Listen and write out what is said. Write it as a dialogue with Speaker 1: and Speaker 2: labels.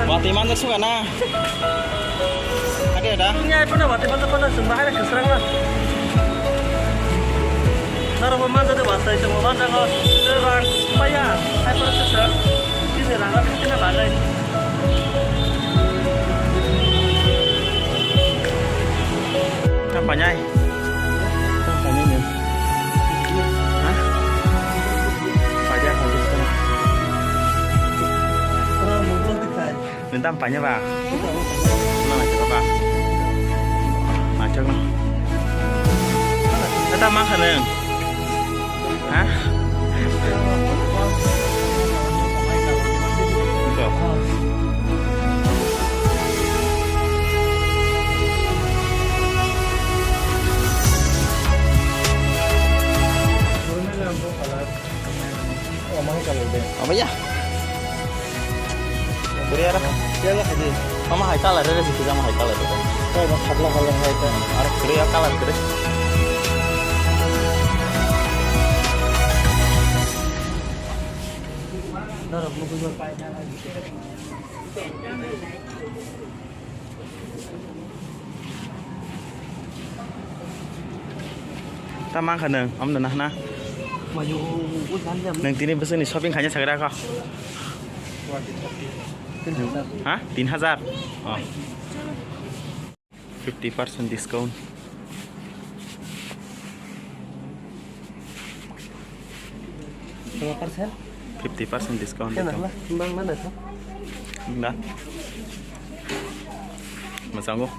Speaker 1: Wati manjat suka na. Ada.
Speaker 2: Nya pernah wati mana sembahnya keserang lah. Nara manjat deh bahasa itu manjat kau terang payah. Saya pernah keserang. Ini rangga kita balai.
Speaker 1: Apa nyai? Apa nyai? Hah? Pajak habis sekarang. Minta apanya pak? Mana coba pak? Macam mana? Kita makan yang? Hah? Betul. Apa ya? Beri arah.
Speaker 2: Dia lah ini.
Speaker 1: Mama hai kalah ada sih sama hai kalah itu.
Speaker 2: Saya mau kalau hai itu.
Speaker 1: Arah beri ya kalah beri.
Speaker 2: Nara mau jual payah lagi.
Speaker 1: Ta mang khả năng ông đừng na.
Speaker 2: Maju usan jam.
Speaker 1: Neng tini besar nih shopping hanya segera kok. Hah? 3,000. Oh. 50% discount.
Speaker 2: Berapa persen?
Speaker 1: 50% discount.
Speaker 2: Enak lah. Timbang mana tuh?
Speaker 1: Enggak. Mas sanggup?